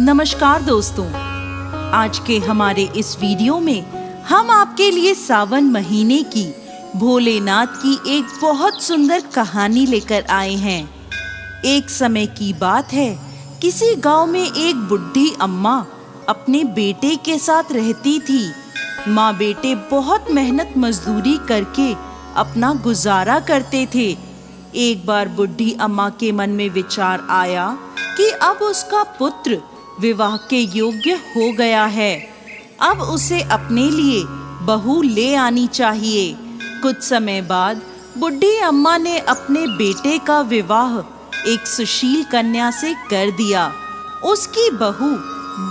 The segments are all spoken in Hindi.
नमस्कार दोस्तों, आज के हमारे इस वीडियो में हम आपके लिए सावन महीने की भोलेनाथ की एक बहुत सुंदर कहानी लेकर आए हैं। एक समय की बात है, किसी गांव में एक बुढ़ी अम्मा अपने बेटे के साथ रहती थी। माँ बेटे बहुत मेहनत मजदूरी करके अपना गुजारा करते थे। एक बार बुढ़ी अम्मा के मन में विचार आया कि अब उसका पुत्र विवाह के योग्य हो गया है, अब उसे अपने लिए बहू ले आनी चाहिए। कुछ समय बाद बुढ़ी अम्मा ने अपने बेटे का विवाह एक सुशील कन्या से कर दिया। उसकी बहू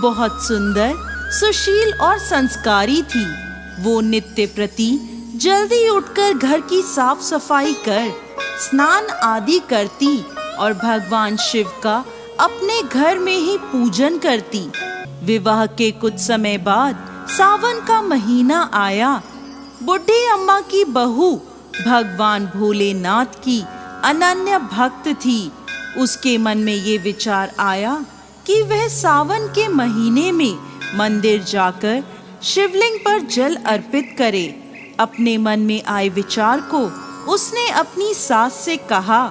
बहुत सुंदर, सुशील और संस्कारी थी। वो नित्य प्रति जल्दी उठकर घर की साफ सफाई कर स्नान आदि करती और भगवान शिव का अपने घर में ही पूजन करती। विवाह के कुछ समय बाद सावन का महीना आया। बुढ़ी अम्मा की बहू भगवान भोलेनाथ की अनन्य भक्त थी। उसके मन में ये विचार आया कि वह सावन के महीने में मंदिर जाकर शिवलिंग पर जल अर्पित करे। अपने मन में आए विचार को उसने अपनी सास से कहा,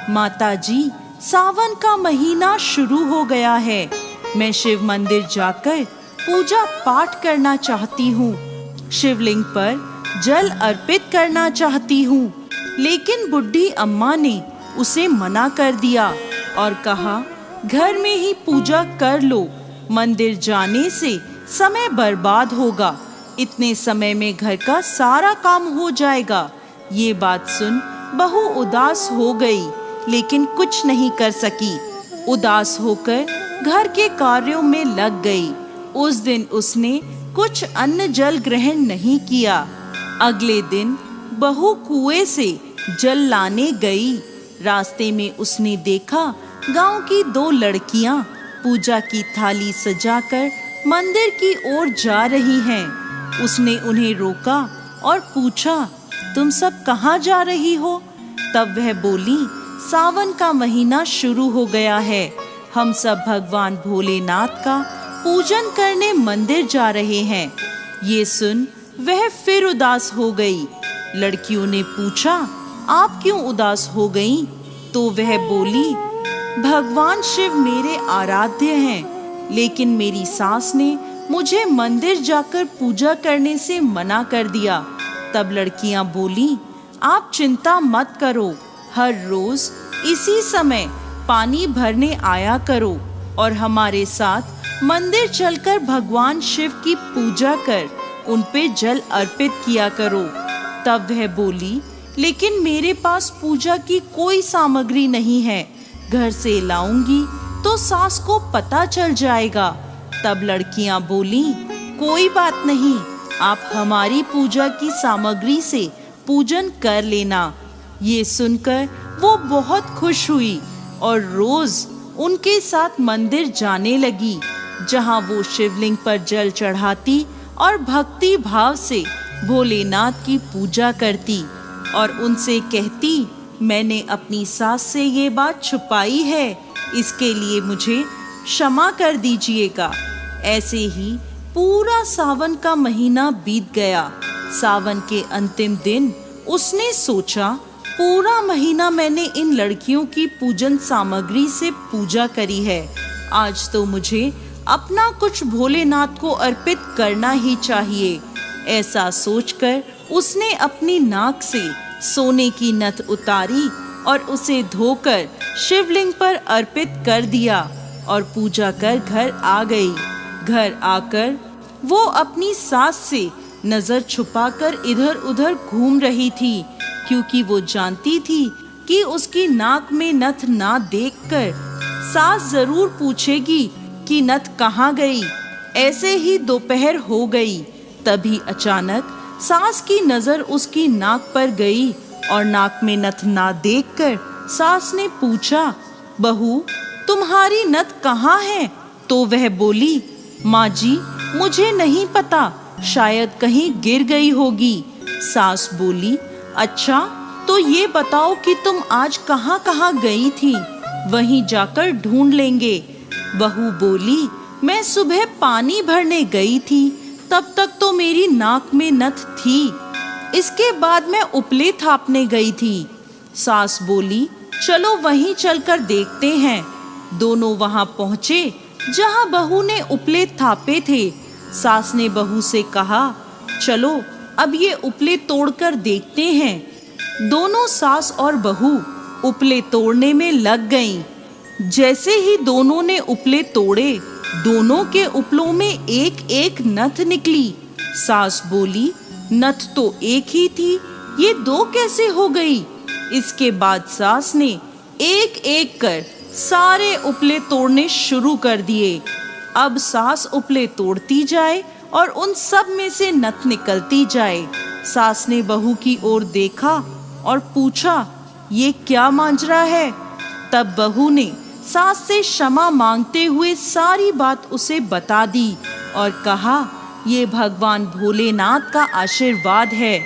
माताजी, सावन का महीना शुरू हो गया है। मैं शिव मंदिर जाकर पूजा पाठ करना चाहती हूँ, शिवलिंग पर जल अर्पित करना चाहती हूँ। लेकिन बुढ़ी अम्मा ने उसे मना कर दिया और कहा, घर में ही पूजा कर लो, मंदिर जाने से समय बर्बाद होगा। इतने समय में घर का सारा काम हो जाएगा। ये बात सुन बहू उदास हो गई, लेकिन कुछ नहीं कर सकी। उदास होकर घर के कार्यों में लग गई। उस दिन उसने कुछ अन्न जल ग्रहण नहीं किया। अगले दिन बहू कुएं से जल लाने गई। रास्ते में उसने देखा गांव की दो लड़कियां पूजा की थाली सजाकर मंदिर की ओर जा रही हैं। उसने उन्हें रोका और पूछा, तुम सब कहाँ जा रही हो? तब वह बोली, सावन का महीना शुरू हो गया है, हम सब भगवान भोलेनाथ का पूजन करने मंदिर जा रहे हैं। ये सुन वह फिर उदास हो गई। लड़कियों ने पूछा, आप क्यों उदास हो गईं? तो वह बोली, भगवान शिव मेरे आराध्य हैं, लेकिन मेरी सास ने मुझे मंदिर जाकर पूजा करने से मना कर दिया। तब लड़कियां बोली, आप चिंता मत करो, हर रोज इसी समय पानी भरने आया करो और हमारे साथ मंदिर चलकर भगवान शिव की पूजा कर उन पे जल अर्पित किया करो। तब वह बोली, लेकिन मेरे पास पूजा की कोई सामग्री नहीं है, घर से लाऊंगी तो सास को पता चल जाएगा। तब लड़कियां बोली, कोई बात नहीं, आप हमारी पूजा की सामग्री से पूजन कर लेना। ये सुनकर वो बहुत खुश हुई और रोज उनके साथ मंदिर जाने लगी, जहां वो शिवलिंग पर जल चढ़ाती और भक्ति भाव से भोलेनाथ की पूजा करती और उनसे कहती, मैंने अपनी सास से ये बात छुपाई है, इसके लिए मुझे क्षमा कर दीजिएगा। ऐसे ही पूरा सावन का महीना बीत गया। सावन के अंतिम दिन उसने सोचा, पूरा महीना मैंने इन लड़कियों की पूजन सामग्री से पूजा करी है, आज तो मुझे अपना कुछ भोलेनाथ को अर्पित करना ही चाहिए। ऐसा सोचकर उसने अपनी नाक से सोने की नथ उतारी और उसे धोकर शिवलिंग पर अर्पित कर दिया और पूजा कर घर आ गई। घर आकर वो अपनी सास से नजर छुपाकर इधर उधर घूम रही थी, क्योंकि वो जानती थी कि उसकी नाक में नथ ना देखकर सास जरूर पूछेगी कि नथ कहाँ गई। ऐसे ही दोपहर हो गई। तभी अचानक सास की नजर उसकी नाक पर गई और नाक में नथ ना देखकर सास ने पूछा, बहू, तुम्हारी नथ कहाँ है? तो वह बोली, माँ जी, मुझे नहीं पता, शायद कहीं गिर गई होगी। सास बोली, अच्छा, तो ये बताओ कि तुम आज कहाँ कहाँ गई थी, वहीं जाकर ढूंढ लेंगे। बहू बोली, मैं सुबह पानी भरने गई थी, तब तक तो मेरी नाक में नथ थी। इसके बाद मैं उपले थापने गई थी। सास बोली, चलो वहीं चलकर देखते हैं। दोनों वहां पहुंचे जहां बहू ने उपले थापे थे। सास ने बहू से कहा, चलो अब ये उपले तोड़कर देखते हैं। दोनों सास और बहू उपले तोड़ने में लग गईं। जैसे ही दोनों ने उपले तोड़े, दोनों के उपलों में एक एक नथ निकली। सास बोली, नथ तो एक ही थी, ये दो कैसे हो गई? इसके बाद सास ने एक एक कर सारे उपले तोड़ने शुरू कर दिए। अब सास उपले तोड़ती जाए और उन सब में से नथ निकलती जाए। सास ने बहू की ओर देखा और पूछा, ये क्या मांजरा है? तब बहू ने सास से क्षमा मांगते हुए सारी बात उसे बता दी और कहा, ये भगवान भोलेनाथ का आशीर्वाद है।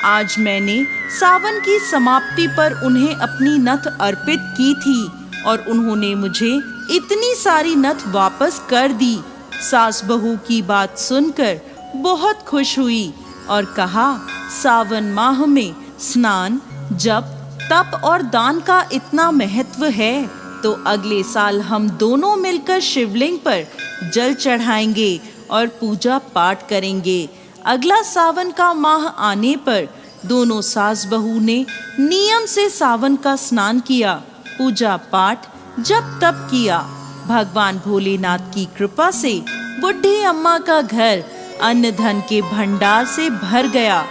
आज मैंने सावन की समाप्ति पर उन्हें अपनी नथ अर्पित की थी और उन्होंने मुझे इतनी सारी नथ वापस कर दी। सास बहू की बात सुनकर बहुत खुश हुई और कहा, सावन माह में स्नान, जप, तप और दान का इतना महत्व है तो अगले साल हम दोनों मिलकर शिवलिंग पर जल चढ़ाएंगे और पूजा पाठ करेंगे। अगला सावन का माह आने पर दोनों सास बहू ने नियम से सावन का स्नान किया, पूजा पाठ, जप तप किया। भगवान भोलेनाथ की कृपा से बुढ़ी अम्मा का घर अन्न धन के भंडार से भर गया।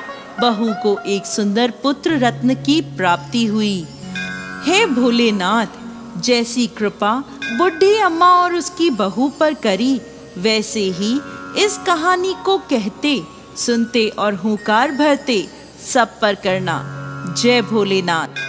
बहू को एक सुंदर पुत्र रत्न की प्राप्ति हुई। हे भोलेनाथ, जैसी कृपा बुढ़ी अम्मा और उसकी बहू पर करी, वैसे ही इस कहानी को कहते, सुनते और हुंकार भरते सब पर करना। जय भोलेनाथ।